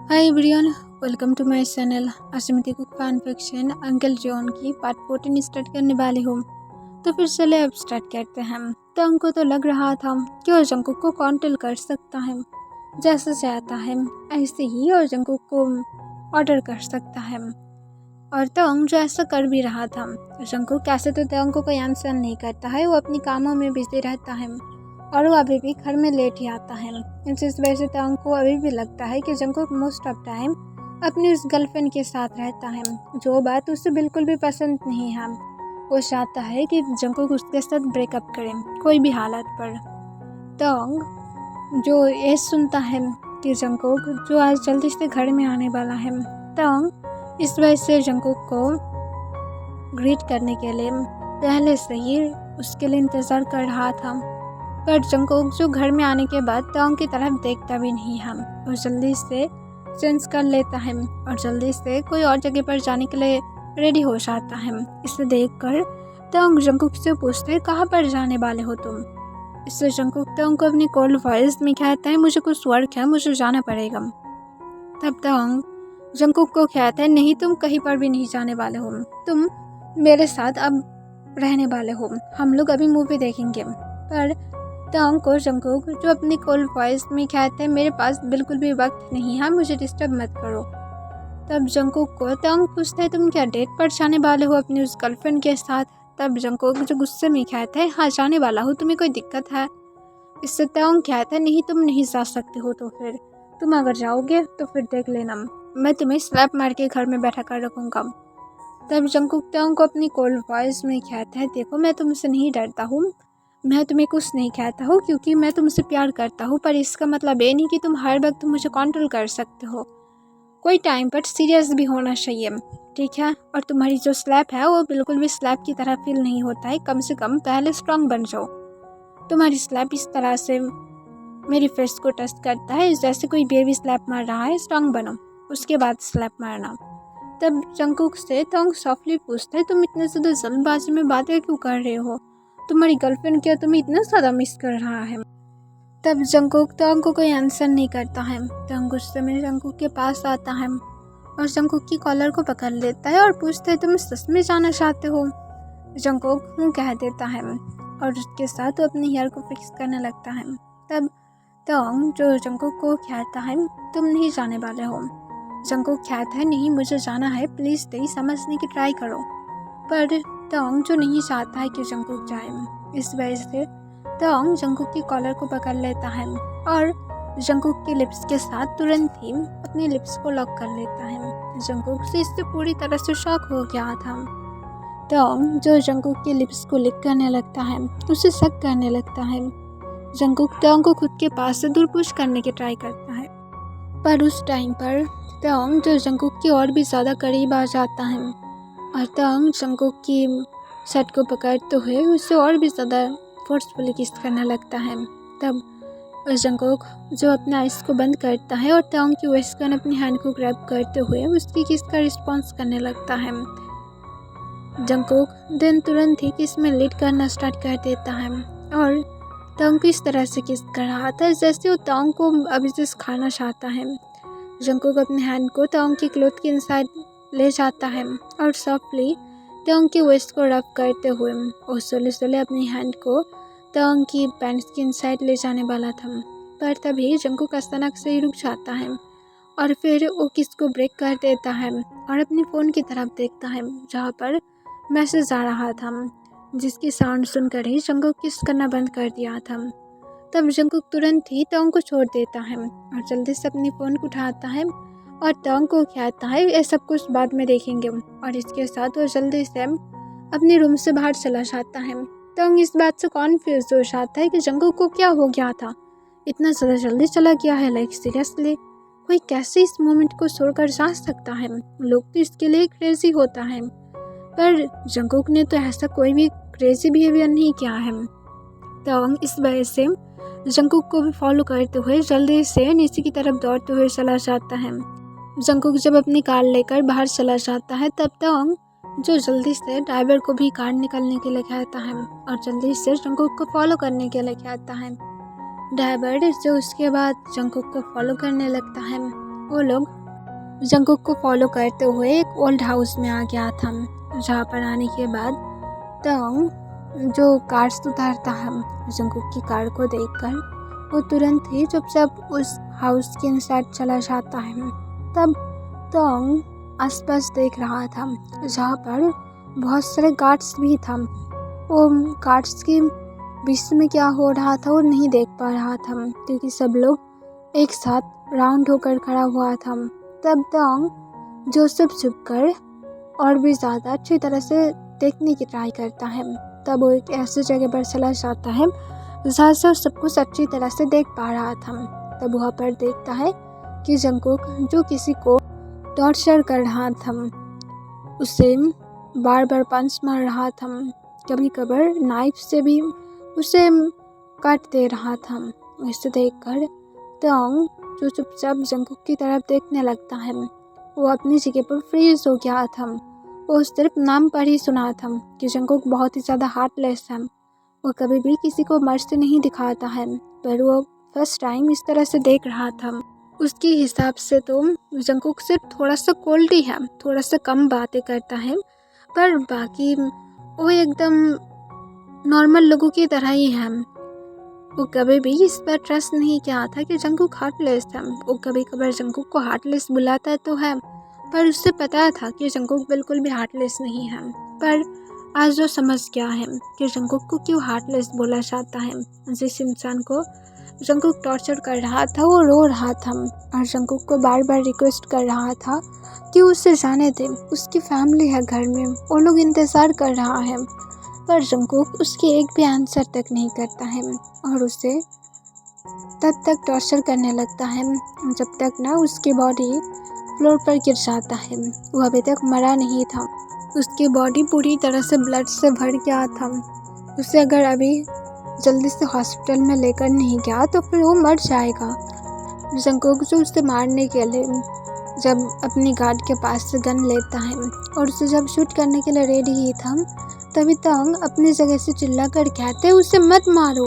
Hi everyone, welcome to my channel. आज मैं Kook fan fiction uncle John की part 14 start करने वाली हूँ। तो फिर चले अब स्टार्ट करते हैं। तो हमको तो लग रहा था कि वो जंकुक को कंट्रोल कर सकता है, जैसे चाहता है ऐसे ही और जंकुक को ऑर्डर कर सकता है। और तंग जो ऐसा कर भी रहा था। जंकुक कैसे तो तंग को कोई आंसर नहीं करता है, वो अपनी कामों में बिजी रहता है और वो अभी भी घर में लेट ही आता है। इस वजह से तंग को अभी भी लगता है कि जंकुक मोस्ट ऑफ टाइम अपनी उस गर्लफ्रेंड के साथ रहता है, जो बात उसे बिल्कुल भी पसंद नहीं है। वो चाहता है कि जंकुक उसके साथ ब्रेकअप करे कोई भी हालत पर। तंग जो ये सुनता है कि जंकुक जो आज जल्दी से घर में आने वाला है, तंग इस वजह से जंकुक को ग्रीट करने के लिए पहले से ही उसके लिए इंतज़ार कर रहा था। पर जंकुक जो घर में आने के बाद तंग की तरफ देखता भी नहीं है और जल्दी से चेंज कर लेता है और जल्दी से कोई और जगह पर जाने के लिए रेडी हो जाता है। इसे देखकर तंग जंकुक से पूछता है, कहाँ पर जाने वाले हो तुम? इससे जंकुक तंग को अपनी कोल्ड वॉइस में कहता है, मुझे कुछ वर्क है, मुझे जाना पड़ेगा। तब तंग जंकुक को कहता है, नहीं तुम कहीं पर भी नहीं जाने वाले हो, तुम मेरे साथ अब रहने वाले हो, हम लोग अभी मूवी देखेंगे। पर तंग को जंकुक जो अपनी कोल्ड वॉइस में कहता है, मेरे पास बिल्कुल भी वक्त नहीं है, मुझे डिस्टर्ब मत करो। तब जंकुक को तंग पूछता है, तुम क्या डेट पर जाने वाले हो अपनी उस गर्लफ्रेंड के साथ? तब जंकुक जो गुस्से में कहता है, हाँ जाने वाला हूँ, तुम्हें कोई दिक्कत है? इससे तंग कहता है, नहीं तुम नहीं जा सकते हो, तो फिर तुम अगर जाओगे तो फिर देख लेना, मैं तुम्हें स्लैप मार के घर में बैठा कर रखूँगा। तब जंकुक तंग को अपनी कोल्ड वॉइस में कहता है, देखो मैं तुमसे नहीं डरता हूँ, मैं तुम्हें कुछ नहीं कहता हूँ क्योंकि मैं तुमसे प्यार करता हूँ, पर इसका मतलब ये नहीं कि तुम हर वक्त मुझे कंट्रोल कर सकते हो। कोई टाइम पर सीरियस भी होना चाहिए, ठीक है? और तुम्हारी जो स्लैप है वो बिल्कुल भी स्लैप की तरह फील नहीं होता है, कम से कम पहले स्ट्रांग बन जाओ। तुम्हारी स्लैप इस तरह से मेरी फेस को टच करता है जैसे कोई बेबी स्लैप मार रहा है, स्ट्रांग बनो, उसके बाद स्लैप मारना। तब जंकुक से तंग सॉफ्टली पूछते, तुम इतने ज़्यादा जल्दबाजी में बातें क्यों कर रहे हो? तुम्हारी गर्लफ्रेंड क्या तुम्हें इतना ज़्यादा मिस कर रहा है? तब जंकुक तंग को कोई आंसर नहीं करता है। तंग गुस्से में जंकुक के पास आता है और जंकुक की कॉलर को पकड़ लेता है और पूछता है, तुम सच में जाना चाहते हो? जंकुक हूँ कह देता है और उसके साथ वो अपने हेयर को फिक्स करने लगता है। तब तंग जो जंकुक को कहता है, तुम नहीं जाने वाले हो। जंकुक कहता है, नहीं मुझे जाना है, प्लीज़ तेरी समझने की ट्राई करो। पर तंग जो नहीं चाहता है कि जंकुक जाए, इस वजह से तंग जंकुक की कॉलर को पकड़ लेता है और जंकुक के लिप्स के साथ तुरंत ही अपने लिप्स को लॉक कर लेता है। जंकुक से इससे पूरी तरह से शॉक हो गया था। तंग जो जंकुक के लिप्स को लिक करने लगता है, उसे शक करने लगता है। जंकुक तंग को खुद के पास से दूर पुश करने की ट्राई करता है, पर उस टाइम पर तंग जो जंकुक की और भी ज़्यादा करीब आ जाता है और तंग जंकुक की शर्ट को पकड़ते हुए उससे और भी ज़्यादा फोर्सफुली किस करने लगता है। तब जंकुक जो अपने आइज़ को बंद करता है और तंग की वेस्टर्न अपनी हैंड को ग्रैब करते हुए उसकी किस का रिस्पॉन्स करने लगता है। जंकुक देन तुरंत ही किस में लीड करना स्टार्ट कर देता है और तंग को इस तरह से किस कर रहा था जैसे वो तंग को अभी से खाना चाहता है। जंकुक अपने हैंड को तंग की क्लोथ के इनसाइड ले जाता है और सॉफ्टली तंग की वेस्ट को रब करते हुए और सोले सोले अपनी हैंड को तंग की पैंट्स के इनसाइड ले जाने वाला था। पर तभी जंकुक अचानक से ही रुक जाता है और फिर वो किस को ब्रेक कर देता है और अपनी फ़ोन की तरफ देखता है जहाँ पर मैसेज आ रहा था, जिसकी साउंड सुनकर ही जंकुक किस करना बंद कर दिया था। तब जंकुक तुरंत ही तंग को छोड़ देता है और जल्दी से अपनी फ़ोन को उठाता है और तंग को कहता है, ये सब कुछ बाद में देखेंगे, और इसके साथ वो जल्दी से अपने रूम से बाहर चला जाता है। तंग इस बात से कॉन्फ्यूज हो जाता है कि जंकुक को क्या हो गया था, इतना ज़्यादा जल्दी चला गया है, लाइक सीरियसली कोई कैसे इस मोमेंट को छोड़कर जा सकता है? लोग तो इसके लिए क्रेजी होता है, पर जंकुक ने तो ऐसा कोई भी क्रेजी बिहेवियर नहीं किया है। तंग इस वजह से जंकुक को भी फॉलो करते हुए जल्दी से नीचे की तरफ दौड़ते हुए चला जाता है। जंकुक जब अपनी कार लेकर बाहर चला जाता है तब तंग जो जल्दी से ड्राइवर को भी कार निकलने के लिए कहता है और जल्दी से जंकुक को फॉलो करने के लिए कहता है। ड्राइवर जो उसके बाद जंकुक को फॉलो करने लगता है वो लोग जंगकुक को फॉलो करते हुए एक ओल्ड हाउस में आ गया था, जहाँ पर आने के बाद तंग जो कार से उतारता है जंगकुक की कार को देखकर वो तुरंत ही चुपचाप उस हाउस के इंसाइड चला जाता है। तब तंग आसपास देख रहा था, जहाँ पर बहुत सारे गार्ड्स भी था। वो गार्ड्स के बीच में क्या हो रहा था वो नहीं देख पा रहा था, क्योंकि सब लोग एक साथ राउंड होकर खड़ा हुआ था। तब तंग जो सब छुपकर और भी ज़्यादा अच्छी तरह से देखने की ट्राई करता है। तब वो एक ऐसी जगह पर चला जाता है जहाँ से वो सब कुछ अच्छी तरह से देख पा रहा था। तब वहाँ पर देखता है कि जंगकुक जो किसी को टॉर्चर कर रहा था, उसे बार बार पंच मार रहा था, कभी कभार नाइफ से भी उसे काट दे रहा था। इसे देखकर तंग जो चुपचाप जंगकुक की तरफ देखने लगता है, वो अपनी जगह पर फ्रीज हो गया था। वो सिर्फ नाम पर ही सुना था कि जंगकुक बहुत ही ज़्यादा हार्टलेस है, वो कभी भी किसी को मर्सी नहीं दिखाता है, पर वो फर्स्ट टाइम इस तरह से देख रहा था। उसके हिसाब से तो जंगकुक सिर्फ थोड़ा सा कोल्ड ही है, थोड़ा सा कम बातें करता है, पर बाकी वो एकदम नॉर्मल लोगों की तरह ही है। वो कभी भी इस पर ट्रस्ट नहीं किया था कि जंगकुक हार्टलेस है। वो कभी कभार जंगकुक को हार्टलेस बुलाता तो है, पर उससे पता था कि जंगकुक बिल्कुल भी हार्टलेस नहीं है। पर आज वो समझ गया है कि जंगकुक को क्यों हार्टलेस बोला जाता है। जिस इंसान को जंगकुक टॉर्चर कर रहा था वो रो रहा था और जंगकुक को बार बार रिक्वेस्ट कर रहा था कि उसे जाने दे, उसकी फैमिली है घर में, वो लोग इंतज़ार कर रहा है। पर जंगकुक उसकी एक भी आंसर तक नहीं करता है और उसे तब तक टॉर्चर करने लगता है जब तक ना उसकी बॉडी फ्लोर पर गिर जाता है। वो अभी तक मरा नहीं था, उसकी बॉडी पूरी तरह से ब्लड से भर गया था। उसे अगर अभी जल्दी से हॉस्पिटल में लेकर नहीं गया तो फिर वो मर जाएगा। जंगकुक जो उसे मारने के लिए जब अपनी गार्ड के पास से गन लेता है और उसे जब शूट करने के लिए रेडी ही था, तभी तंग अपनी जगह से चिल्ला कर कहते उसे मत मारो।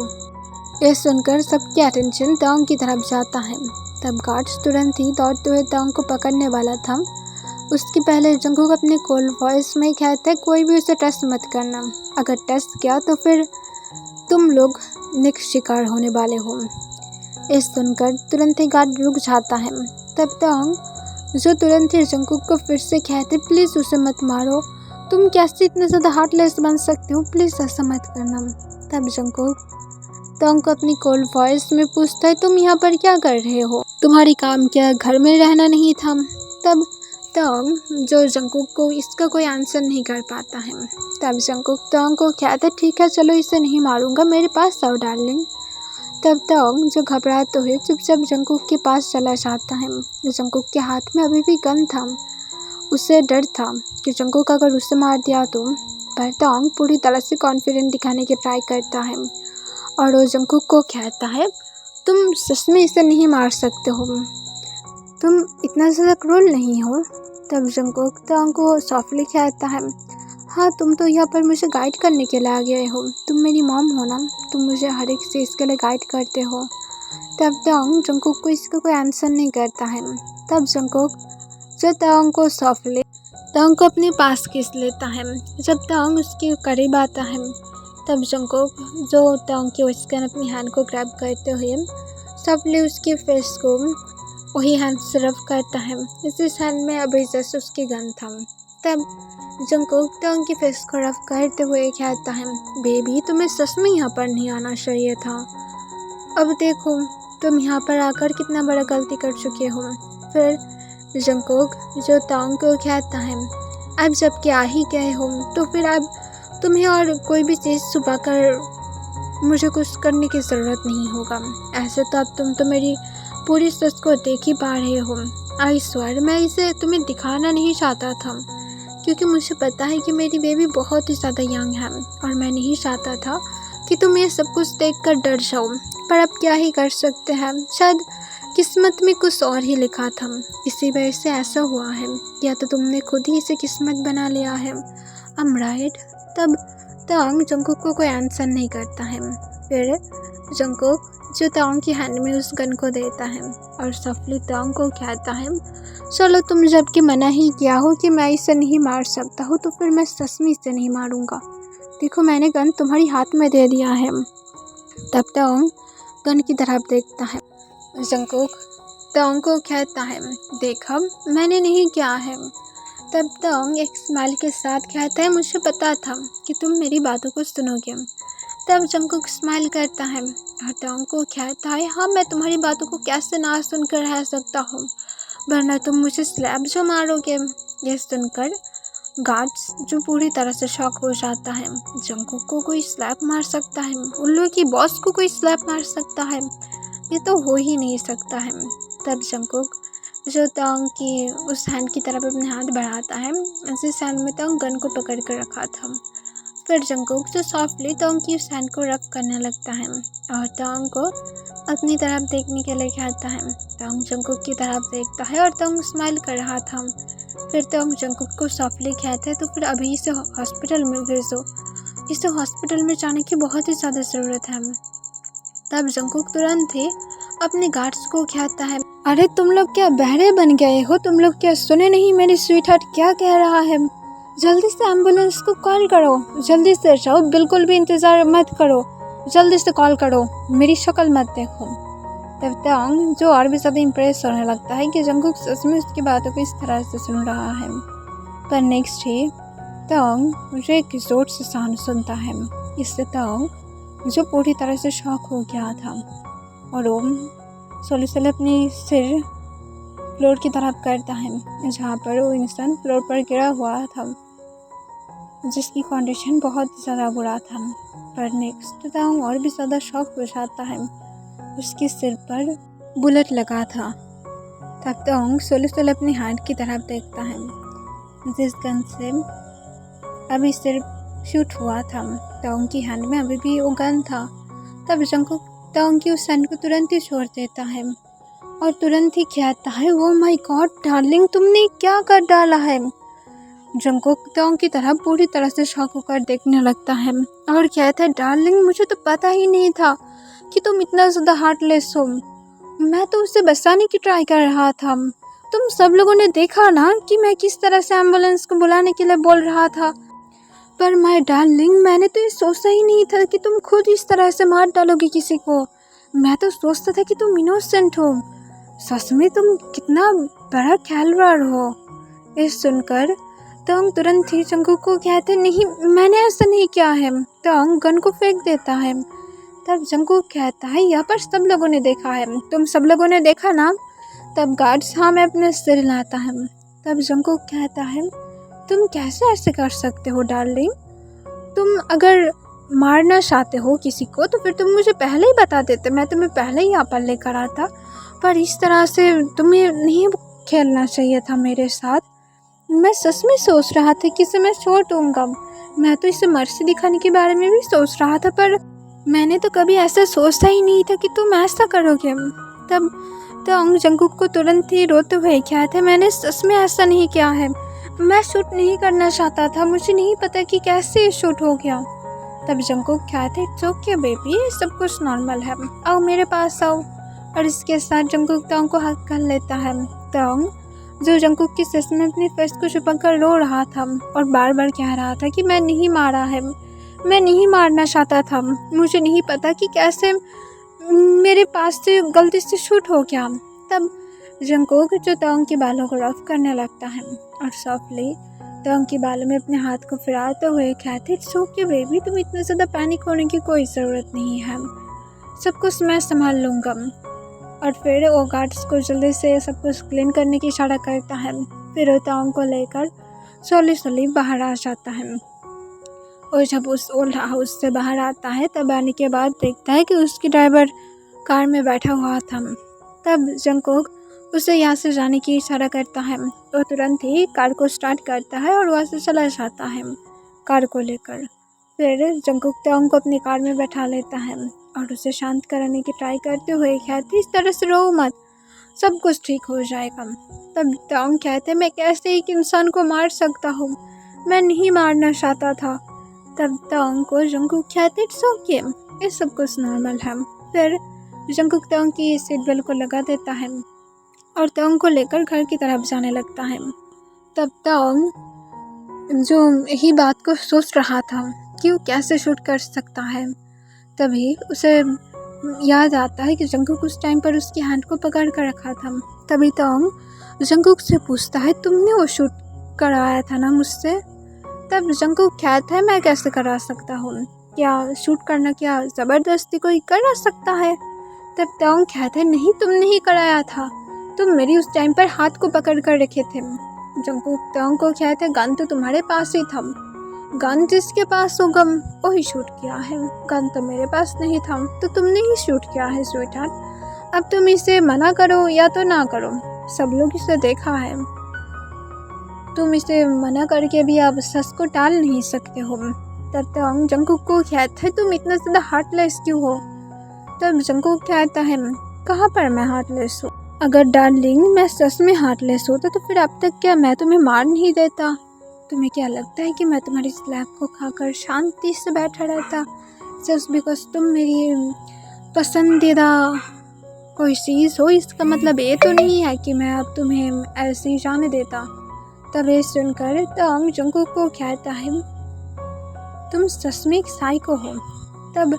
ये सुनकर सबकी अटेंशन तंग की तरफ जाता है। तब गार्ड्स तुरंत ही दौड़ते हुए तंग को पकड़ने वाला था, उसके पहले जंगकुक अपने कोल्ड वॉइस में कहते कोई भी उसे टच मत करना, अगर टच किया तो फिर तुम लोग नेक्स्ट शिकार होने वाले हो। ये सुनकर तुरंत ही गार्ड रुक जाता है। तब तंग जो तुरंत ही जंगकुक को फिर से कहते प्लीज़ उसे मत मारो, तुम कैसे इतने ज़्यादा हार्टलेस बन सकते हो, प्लीज़ ऐसा मत करना। तब जंगकुक तंग को अपनी कोल्ड वॉइस में पूछता है तुम यहाँ पर क्या कर रहे हो, तुम्हारी काम क्या घर में रहना नहीं था। तब तंग जो जंगकुक को इसका कोई आंसर नहीं कर पाता है। तब जंगकुक तंग को कहते ठीक है चलो इसे नहीं मारूंगा, मेरे पास आओ डार्लिंग। तब तंग जो घबराते हुए चुपचाप जंगकुक के पास चला जाता है। जंगकुक के हाथ में अभी भी गन था, उसे डर था कि जंगकुक अगर उसे मार दिया तो। पर तंग पूरी तरह से कॉन्फिडेंट दिखाने की ट्राई करता है और वो जंगकुक को कहता है तुम सच में इसे नहीं मार सकते हो, तुम इतना ज़्यादा क्रूर नहीं हो। तब जंगकुक तंग को सॉफ्टली कहता है हाँ तुम तो यहाँ पर मुझे गाइड करने के लिए आ गए हो, तुम मेरी मॉम हो ना, तुम मुझे हर एक चीज़ के लिए गाइड करते हो। तब तंग जंगकुक को इसका कोई आंसर नहीं करता है। तब जंगकुक जो तंग को सॉफ्टली तंग को अपने पास खींच लेता है। जब तंग उसके करीब आता है तब जंगकुक जो तंग की उसके अपनी हैंड को ग्रैब करते हुए सॉफ्टली उसके फेस को वही हैंड से रब करता है, इस हैंड में अभी जस्ट उसकी गन था। तब जंगकुक तंग की फेस को रब करते हुए कहता है बेबी तुम्हें सच में यहाँ पर नहीं आना चाहिए था, अब देखो तुम यहाँ पर आकर कितना बड़ा गलती कर चुके हो। फिर जंगकुक जो तंग को कहता है अब जब क्या ही गए हो तो फिर अब तुम्हें और कोई भी चीज़ छुपा कर मुझे कुछ करने की ज़रूरत नहीं होगा, ऐसे तो अब तुम तो मेरी पूरी सच को देख ही पा रहे हो। आई स्वेयर मैं इसे तुम्हें दिखाना नहीं चाहता था क्योंकि मुझे पता है कि मेरी बेबी बहुत ही ज़्यादा यंग है और मैं नहीं चाहता था कि तुम ये सब कुछ देखकर डर जाओ, पर अब क्या ही कर सकते हैं, शायद किस्मत में कुछ और ही लिखा था, इसी वजह से ऐसा हुआ है, या तो तुमने खुद ही इसे किस्मत बना लिया है। I'm right। तब तंग जंगकुक को कोई आंसर नहीं करता है। फिर जंगकुक जो तांग की हैंड में उस गन को देता है और सफली तांग को कहता है, चलो तुम जबकि मना ही किया हो कि मैं इसे नहीं मार सकता हूँ तो फिर मैं सच में इसे नहीं मारूंगा। देखो मैंने गन तुम्हारी हाथ में दे दिया है। तब तांग गन की तरफ देखता है। जंगकुक तांग को कहता है, देखा मैंने नहीं किया है। तब तांग एक स्माइल के साथ कहता है, मुझे पता था कि तुम मेरी बातों को सुनोगे। तब जंगकुक स्माइल करता है और तांग को कहता है, हाँ मैं तुम्हारी बातों को कैसे ना सुनकर रह सकता हूँ, वरना तुम मुझे स्लैब जो मारोगे। यह सुनकर गार्ड्स जो पूरी तरह से शॉक हो जाता है। जंगकुक को कोई स्लैब मार सकता है, उन लोगों की बॉस को कोई स्लैब मार सकता है, ये तो हो ही नहीं सकता है। तब जंगकुक जो तांग की उस हैंड की तरफ अपने हाथ बढ़ाता है जिस हैंड में तांग गन को पकड़ कर रखा था। फिर जंगकुक जो सॉफ्टली तांग की उस हैंड को रब करने लगता है और तांग को अपनी तरफ देखने के लिए कहता है। तांग जंगकुक की तरफ देखता है और तांग स्माइल कर रहा था। फिर तांग जंगकुक को सॉफ्टली कहते हैं, तो फिर अभी इसे हॉस्पिटल में भेजो, इसे हॉस्पिटल में जाने की बहुत ही ज़्यादा ज़रूरत है। तब जंगकुक तुरंत ही अपने गार्ड्स को कहता है, अरे तुम लोग क्या बहरे बन गए हो, तुम लोग क्या सुने नहीं मेरी स्वीटहार्ट क्या कह रहा है। जल्दी से एम्बुलेंस को कॉल करो, जल्दी से जाओ, बिल्कुल भी इंतज़ार मत करो, जल्दी से कॉल करो, मेरी शक्ल मत देखो। तब तांग जो और भी ज़्यादा इम्प्रेस होने लगता है कि जंगकुक सच में उसकी बातों को इस तरह से सुन रहा है। पर नेक्स्ट ही तांग जो एक जोर से साउंड सुनता है। इससे तांग जो पूरी तरह से शॉक हो गया था और वो सोलूसल अपनी सिर फ्लोर की तरफ करता है जहाँ पर वो इंसान फ्लोर पर गिरा हुआ था जिसकी कंडीशन बहुत ज़्यादा बुरा था। पर नेक्स्ट तांग और भी ज़्यादा शॉक हो जाता है, उसके सिर पर बुलेट लगा था। तब तांग सोलूसल अपनी हैंड की तरफ देखता है जिस गन से अभी सिर शूट हुआ था। तांग की हैंड में अभी भी वो गन था। तब जंगकुक तांग की उस हैंड को तुरंत ही छोड़ देता है और तुरंत ही कहता है, ओ माय गॉड डार्लिंग, तुमने क्या कर डाला है। जंगकुक तांग की तरफ पूरी तरह से शॉक होकर देखने लगता है और कहता है, डार्लिंग मुझे तो पता ही नहीं था कि तुम इतना ज़्यादा हार्टलेस हो। मैं तो उसे बचाने की ट्राई कर रहा था। तुम सब लोगों ने देखा ना कि मैं किस तरह से एम्बुलेंस को बुलाने के लिए बोल रहा था। पर माय डार्लिंग, मैंने तो ये सोचा ही नहीं था कि तुम खुद इस तरह से मार डालोगे किसी को। मैं तो सोचता था कि तुम इनोसेंट हो। सच में तुम कितना बड़ा खिलाड़ी हो। ये सुनकर तांग तुरंत ही जंगकुक को कहते, नहीं मैंने ऐसा नहीं किया है। तांग गन को फेंक देता है। तब जंगकुक कहता है, यहाँ पर सब लोगों ने देखा है, तुम सब लोगों ने देखा ना। तब गार्ड्स हाँ में अपने सिर हिलाता है। तब जंगकुक कहता है, तुम कैसे ऐसे कर सकते हो डार्लिंग, तुम अगर मारना चाहते हो किसी को तो फिर तुम मुझे पहले ही बता देते, मैं तुम्हें पहले ही यहाँ पर लेकर आता। पर इस तरह से तुम्हें नहीं खेलना चाहिए था मेरे साथ। मैं सच में सोच रहा था कि इसे मैं छोड़ दूँगा। मैं तो इसे मर्सी दिखाने के बारे में भी सोच रहा था, पर मैंने तो कभी ऐसा सोचा ही नहीं था कि तुम ऐसा करोगे। तब तांग जंगकुक को तुरंत ही रोते हुए कहते, मैंने सच में ऐसा नहीं किया है, मैं शूट नहीं करना चाहता था, मुझे नहीं पता कि कैसे शूट हो गया। तब जंगकुक कहते, इट्स ओके बेबी, सब कुछ नॉर्मल है, आओ मेरे पास आओ। और इसके साथ जंगकुक तांग को हक कर लेता है। तांग जो जंगकुक की सस में अपनी फेस को छुपाकर रो रहा था और बार बार कह रहा था कि मैं नहीं मारा है, मैं नहीं मारना चाहता था, मुझे नहीं पता कि कैसे मेरे पास से गलती से शूट हो गया। तब जंगकुक जो तांग के बालों को रफ करने लगता है और सॉफ्टली तांग के बालों में अपने हाथ को फिराते हुए कहते, इट्स ओके बेबी, तुम इतना ज़्यादा पैनिक होने की कोई ज़रूरत नहीं है, सब कुछ मैं संभाल लूँगा। और फिर वो गार्ड्स को जल्दी से सब कुछ क्लीन करने की इशारा करता है। फिर वो तांग को लेकर सोली बाहर आ जाता है। और जब उस ओल्ड हाउस से बाहर आता है तब आने के बाद देखता है कि उसकी ड्राइवर कार में बैठा हुआ था। तब जंगकुक उसे यहाँ से जाने की इशारा करता है। वो तुरंत ही कार को स्टार्ट करता है और वहाँ से चला जाता है कार को लेकर। फिर जंगकुक तांग को अपनी कार में बैठा लेता है और उसे शांत कराने की ट्राई करते हुए कहते, इस तरह से रो मत, सब कुछ ठीक हो जाएगा। तब तांग कहते, मैं कैसे एक इंसान को मार सकता हूँ, मैं नहीं मारना चाहता था। तब तांग को जंगकुक कहते, इट्स ओके, ये सब कुछ नॉर्मल है। फिर जंकुक तोंग की सीट बेल्ट को लगा देता है और तोंग को लेकर घर की तरफ जाने लगता है। तब तोंग जो यही बात को सोच रहा था कि वो कैसे शूट कर सकता है, तभी उसे याद आता है कि जंकुक उस टाइम पर उसकी हैंड को पकड़ कर रखा था। तभी तोंग जंकुक से पूछता है, तुमने वो शूट करवाया था ना मुझसे? तब जंकुक कहता है, मैं कैसे करा सकता हूँ, क्या शूट करना क्या ज़बरदस्ती कोई कर सकता है? तब तोंग कहता है, नहीं तुमने ही कराया था, तुम मेरी उस टाइम पर हाथ को पकड़ कर रखे थे। जंकुक तोंग को कहता है, गन तो तुम्हारे पास ही था, गन जिसके पास हो गम वही शूट किया है, गन तो मेरे पास नहीं था तो तुमने ही शूट किया है स्वीटहार्ट। अब तुम इसे मना करो या तो ना करो, सब लोग इसे देखा है, तुम इसे मना करके भी अब सच को टाल नहीं सकते हो। तब तोंग जंकुक को कहता है, तुम इतना ज़्यादा हार्टलेस क्यों हो? तब जंकुक कहता है, कहाँ पर मैं हार्टलेस हूँ? अगर डार्लिंग मैं सच में हार्टलेस होता तो फिर अब तक क्या मैं तुम्हें मार नहीं देता? तुम्हें क्या लगता है कि मैं तुम्हारी स्लैब को खाकर शांति से बैठा रहता जस्ट बिकॉज तुम मेरी पसंदीदा कोई चीज़ हो? इसका मतलब ये तो नहीं है कि मैं अब तुम्हें ऐसे ही जाने देता। तब ये सुनकर तोंग जंकुक को कहता है, तुम सच में एक साइको हो। तब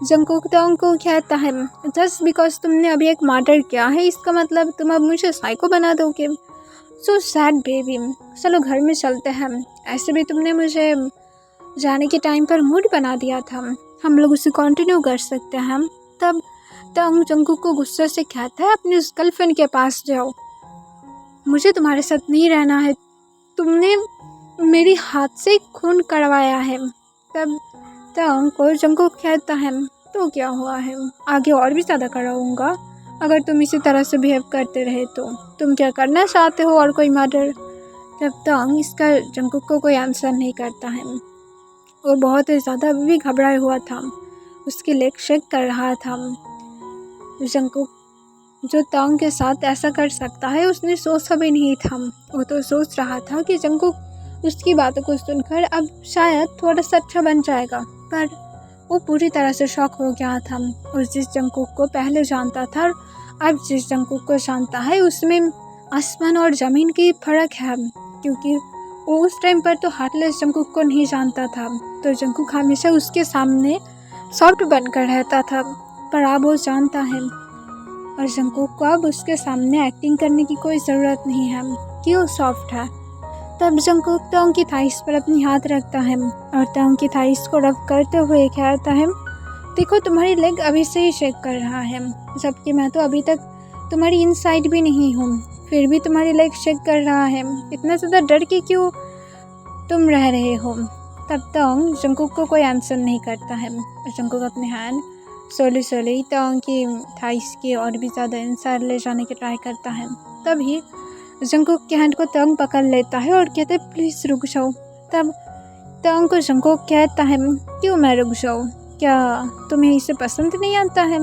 जंकुक तोंग को कहता है, जस्ट बिकॉज तुमने अभी एक मर्डर किया है इसका मतलब तुम अब मुझे साइको बना दोगे? सो सैड बेबी, चलो घर में चलते हैं, ऐसे भी तुमने मुझे जाने के टाइम पर मूड बना दिया था, हम लोग उसे कंटिन्यू कर सकते हैं। तब तोंग जंकुक को गुस्से से कहता है, अपनी उस गर्लफ्रेंड के पास जाओ, मुझे तुम्हारे साथ नहीं रहना है, तुमने मेरी हाथ से खून करवाया है। तब तोंग को जंकुक कहता है, तो क्या हुआ है, आगे और भी ज़्यादा कराऊंगा अगर तुम इसी तरह से बिहेव करते रहे तो। तुम क्या करना चाहते हो, और कोई मर्डर? तब तोंग इसका जंकुक को कोई आंसर नहीं करता है, वो बहुत ही ज़्यादा भी घबराया हुआ था, उसकी लेग शेक कर रहा था। जंकुक जो तोंग के साथ ऐसा कर सकता है उसने सोचा भी नहीं था, वो तो सोच रहा था कि जंकुक उसकी बातों को सुनकर अब शायद थोड़ा सा अच्छा बन जाएगा, पर वो पूरी तरह से शॉक हो गया था। और जिस जंकुक को पहले जानता था अब जिस जंकुक को जानता है उसमें आसमान और ज़मीन की फ़र्क है, क्योंकि वो उस टाइम पर तो हार्टलेस जंकुक को नहीं जानता था, तो जंकुक हमेशा उसके सामने सॉफ्ट बनकर रहता था, पर अब वो जानता है और जंकुक को अब उसके सामने एक्टिंग करने की कोई ज़रूरत नहीं है कि वो सॉफ्ट है। तब जंकुक तोंग की थाइस पर अपनी हाथ रखता है और तोंग की थाइस को रब करते हुए कहता है, देखो तुम्हारी लेग अभी से ही शेक कर रहा है, जबकि मैं तो अभी तक तुम्हारी इनसाइड भी नहीं हूँ, फिर भी तुम्हारी लेग शेक कर रहा है, इतना ज़्यादा डर के क्यों तुम रह रहे हो? तब तोंग जंकुक को कोई आंसर नहीं करता है और जंकुक अपने हैंड सोली तोंग की थाइस के और भी ज़्यादा इंसाइड ले जाने की ट्राई करता है। तभी जंकुक के हैंड को तोंग पकड़ लेता है और कहते है, प्लीज़ रुक जाओ। तब तोंग को जंकुक कहता है, क्यों मैं रुक जाऊँ, क्या तुम्हें इसे पसंद नहीं आता है?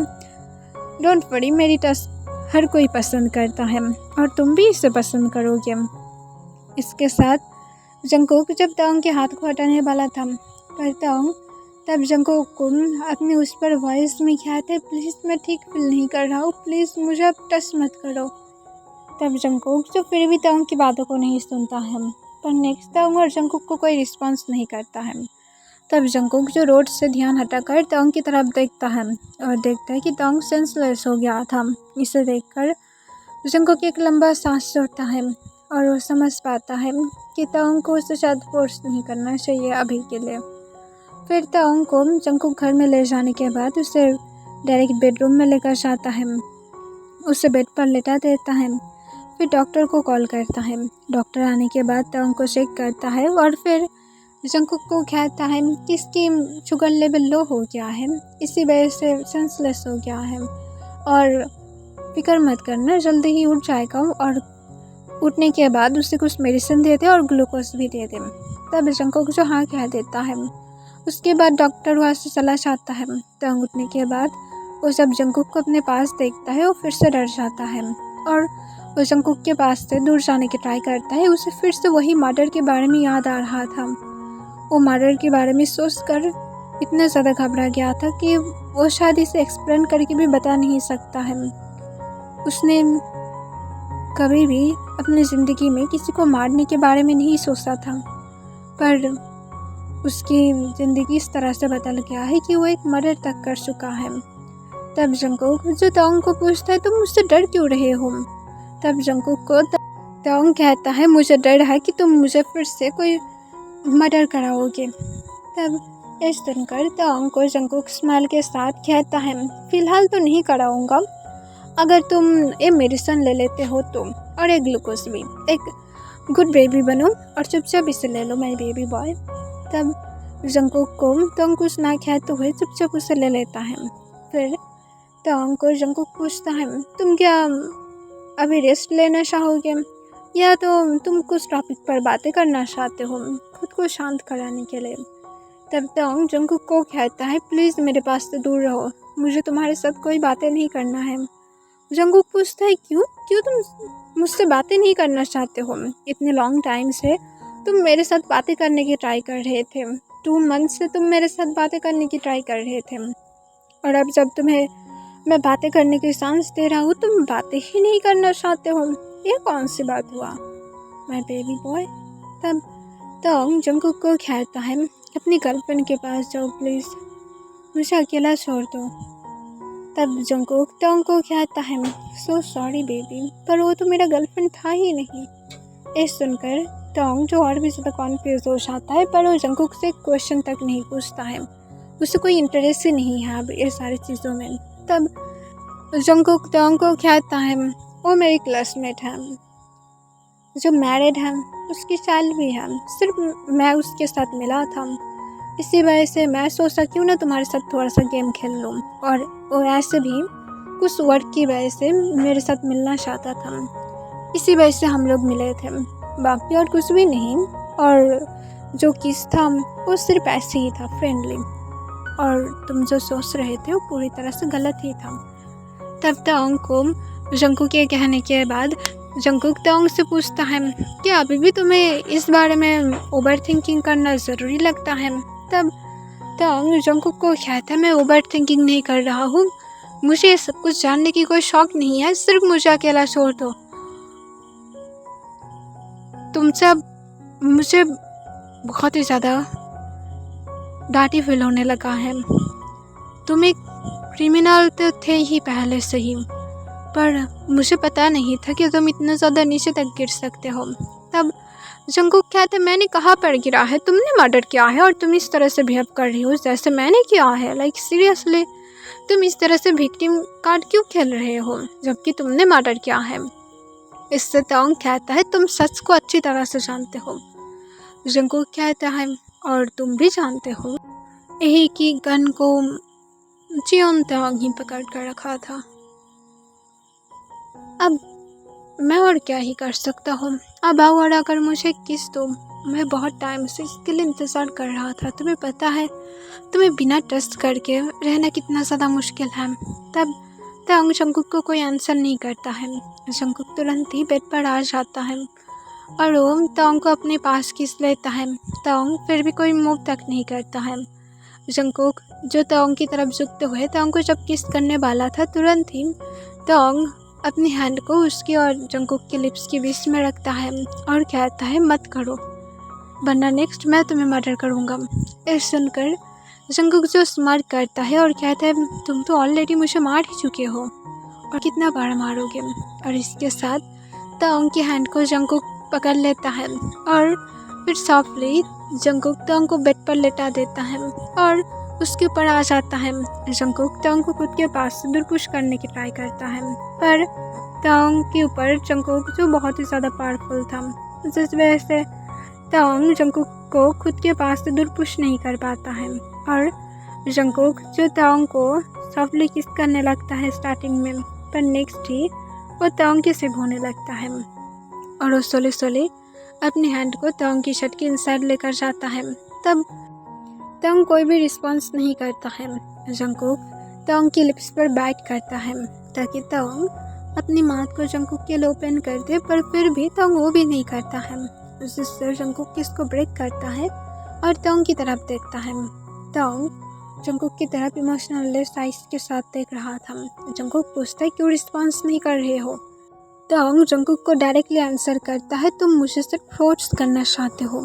डोंट वरी, मेरी टच हर कोई पसंद करता है और तुम भी इसे पसंद करोगे। इसके साथ जंकुक जब तोंग के हाथ को हटाने वाला था, पर तोंग तब जंकुक को अपने उस पर वॉइस में कहते है, प्लीज़ मैं ठीक फील नहीं कर रहा हूँ, प्लीज़ मुझे अब टच मत करो। तब जंकुक जो फिर भी तोंग की बातों को नहीं सुनता है, पर नेक्स्ट तोंग और जंकुक को कोई रिस्पॉन्स नहीं करता है। तब जंकुक जो रोड से ध्यान हटाकर तोंग की तरफ देखता है और देखता है कि तोंग सेंसलेस हो गया था। इसे देखकर जंकुक एक लंबा सांस छोड़ता है और वो समझ पाता है कि तोंग को उसे शायद फोर्स नहीं करना चाहिए अभी के लिए। फिर तोंग को जंकुक घर में ले जाने के बाद उसे डायरेक्ट बेडरूम में लेकर जाता है, उसे बेड पर लेटा देता है, फिर डॉक्टर को कॉल करता है। डॉक्टर आने के बाद तोंग को चेक करता है और फिर जंकुक को कहता है कि इसकी शुगर लेवल लो हो गया है, इसी वजह से सेंसलेस हो गया है, और फिक्र मत करना, जल्दी ही उठ जाएगा, और उठने के बाद उसे कुछ मेडिसिन दे दे और ग्लूकोज भी दे दे। तब जंकुक जो हाँ कह देता है। उसके बाद डॉक्टर वहाँ से चला जाता है। तोंग उठने के बाद वो जब जंकुक को अपने पास देखता है वो फिर से डर जाता है और वो जंकुक के पास से दूर जाने की ट्राई करता है। उसे फिर से वही मर्डर के बारे में याद आ रहा था। वो मर्डर के बारे में सोचकर इतना ज़्यादा घबरा गया था कि वो शायद इसे एक्सप्लेन करके भी बता नहीं सकता है। उसने कभी भी अपनी ज़िंदगी में किसी को मारने के बारे में नहीं सोचा था, पर उसकी ज़िंदगी इस तरह से बदल गया है कि वो एक मर्डर तक कर चुका है। तब जंगकुक जो ताओंग को पूछता है, तुम मुझसे डर क्यों रहे हो? तब जंगकुक को ताओंग कहता है, मुझे डर है कि तुम मुझे फिर से कोई मर्डर कराओगे। तब ये सुनकर ताओंग को जंगकुक स्माइल के साथ कहता है, फिलहाल तो नहीं कराऊंगा, अगर तुम ये मेडिसिन ले लेते हो तो, और एक ग्लूकोज भी। एक गुड बेबी बनो और चुपचाप इसे ले लो, माय बेबी बॉय। तब जंगकुक को ताओंग कुछ ना कहते हुए चुपचाप उसे ले लेता है। फिर ताओंग को जंगकुक पूछता है, तुम क्या अभी रेस्ट लेना चाहोगे या तो तुम कुछ टॉपिक पर बातें करना चाहते हो खुद को शांत कराने के लिए? तब ताओंग जंगकुक को कहता है, प्लीज़ मेरे पास से दूर रहो, मुझे तुम्हारे साथ कोई बातें नहीं करना है। जंगकुक पूछता है, क्यों क्यों तुम मुझसे बातें नहीं करना चाहते हो? इतने लॉन्ग टाइम से तुम मेरे साथ बातें करने की ट्राई कर रहे थे, 2 मंथ से तुम मेरे साथ बातें करने की ट्राई कर रहे थे, और अब जब तुम्हें मैं बातें करने की चांस दे रहा हूँ तुम बातें ही नहीं करना चाहते हो। ये कौन सी बात हुआ माय बेबी बॉय? तब ताओंग जंगकुक को कहता है, अपनी गर्लफ्रेंड के पास जाओ प्लीज़, मुझे अकेला छोड़ दो। तब जंगकुक ताओंग को कहता है, सो सॉरी बेबी, पर वो तो मेरा गर्लफ्रेंड था ही नहीं। ये सुनकर ताओंग जो और भी ज़्यादा कॉन्फ्यूज हो जाता है, पर वो जंगकुक से क्वेश्चन तक नहीं पूछता है, उसे कोई इंटरेस्ट ही नहीं है अब ये सारी चीज़ों में। तब जंगकुक ताओंग को कहता है, वो मेरी क्लासमेट है जो मैरिड है, उसकी चाइल्ड भी है, सिर्फ मैं उसके साथ मिला था, इसी वजह से मैं सोचा क्यों ना तुम्हारे साथ थोड़ा सा गेम खेल लूँ, और वो ऐसे भी कुछ वर्क की वजह से मेरे साथ मिलना चाहता था, इसी वजह से हम लोग मिले थे, बाकी और कुछ भी नहीं। और जो किस था वो सिर्फ ऐसे ही था, फ्रेंडली, और तुम जो सोच रहे थे वो पूरी तरह से गलत ही था। तब ताओंग को जंगकुक के कहने के बाद जंगकुक ताओंग से पूछता है, क्या अभी भी तुम्हें इस बारे में ओवर थिंकिंग करना ज़रूरी लगता है? तब ताओंग जंगकुक को कहता है, मैं ओवर थिंकिंग नहीं कर रहा हूँ, मुझे ये सब कुछ जानने की कोई शौक नहीं है, सिर्फ मुझे अकेला छोड़ दो। तुमसे अब मुझे बहुत ही ज़्यादा डांटी फील होने लगा है, तुम एक क्रिमिनल तो थे ही पहले से ही, पर मुझे पता नहीं था कि तुम इतना ज़्यादा नीचे तक गिर सकते हो। तब जंगकुक कहते, मैंने कहाँ पर गिरा है, तुमने मर्डर किया है और तुम इस तरह से बिहेव कर रही हो जैसे मैंने किया है। लाइक सीरियसली तुम इस तरह से विक्टिम कार्ड क्यों खेल रहे हो जबकि तुमने मर्डर किया है? इससे ताओंग कहता है, तुम सच को अच्छी तरह से जानते हो। जंगकुक कहता है, और तुम भी जानते हो यही कि गन को जियोन ताओंग ही पकड़ कर रखा था। अब मैं और क्या ही कर सकता हूँ, अब आओ और अगर मुझे किस दो, मैं बहुत टाइम से इसके लिए इंतज़ार कर रहा था, तुम्हें पता है तुम्हें बिना ट्रस्ट करके रहना कितना ज़्यादा मुश्किल है। तब ताओंग जंगकुक को कोई आंसर नहीं करता है, जंगकुक तुरंत ही बेड पर आ जाता है और वो ताओंग को अपने पास खींच लेता है। ताओंग फिर भी कोई मूव तक नहीं करता है। जंगकुक जो ताओंग की तरफ झुकते हुए ताओंग को जब किस करने वाला था, तुरंत ही ताओंग अपनी हैंड को उसकी और जंगकुक के लिप्स के बीच में रखता है और कहता है, मत करो वरना नेक्स्ट मैं तुम्हें मर्डर करूँगा। ये सुनकर जंगकुक जो स्मार्ट करता है और कहता है, तुम तो ऑलरेडी मुझे मार ही चुके हो और कितना बार मारोगे। और इसके साथ ताओंग की हैंड को जंगकुक पकड़ लेता है और फिर सॉफ्टली जंगकुक ताओंग को बेड पर लेटा देता है और उसके ऊपर आ जाता है। जंगकुक ताओंग को खुद के पास से दूर पुश करने की ट्राई करता है, पर ताओंग के ऊपर जंगकुक जो बहुत ही ज़्यादा पावरफुल था, जिस वजह से ताओंग जंगकुक को खुद के पास से दूर पुश नहीं कर पाता है। और जंगकुक जो ताओंग को सॉफ्टली किस करने लगता है स्टार्टिंग में, पर नेक्स्ट ही वो ताओंग की सिप होने लगता है और वो सोले सोले अपनी हैंड को ताओंग की शर्ट के इनसाइड लेकर जाता है। तब ताओंग कोई भी रिस्पॉन्स नहीं करता है। जंगकुक ताओंग की लिप्स पर बाइट करता है ताकि ताओंग अपनी माउथ को जंगकुक के लिए ओपन कर दे, पर फिर भी ताओंग वो भी नहीं करता है। जिससे जंगकुक किस को ब्रेक करता है और ताओंग की तरफ देखता है। ताओंग जंगकुक की तरफ इमोशनल साइज के साथ देख रहा था। जंगकुक पूछता है क्यों रिस्पॉन्स नहीं कर रहे हो। तो जंगकुक को डायरेक्टली आंसर करता है तुम मुझे सिर्फ फोर्स करना चाहते हो,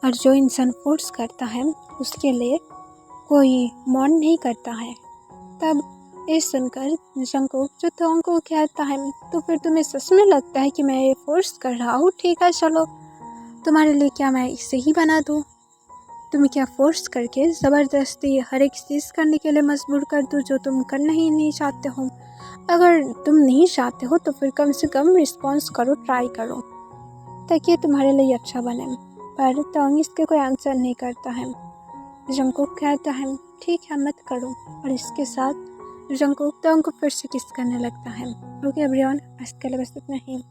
और जो इंसान फोर्स करता है उसके लिए कोई मौन नहीं करता है। तब ये सुनकर जंगकुक जो तोंग को कहता है तो फिर तुम्हें सच में लगता है कि मैं ये फोर्स कर रहा हूँ? ठीक है चलो, तुम्हारे लिए क्या मैं इसे ही बना दूँ? तुम्हें क्या फोर्स करके ज़बरदस्ती हर एक चीज़ करने के लिए मजबूर कर दूँ जो तुम करना ही नहीं चाहते हो? अगर तुम नहीं चाहते हो तो फिर कम से कम रिस्पॉन्स करो, ट्राई करो ताकि तुम्हारे लिए अच्छा बने। पर तोंग इसके कोई आंसर नहीं करता है। जंगकुक कहता है ठीक है मत करो, और इसके साथ जंगकुक तोंग को फिर से किस करने लगता है। ओके एवरीवन, आज के लिए बस इतना ही।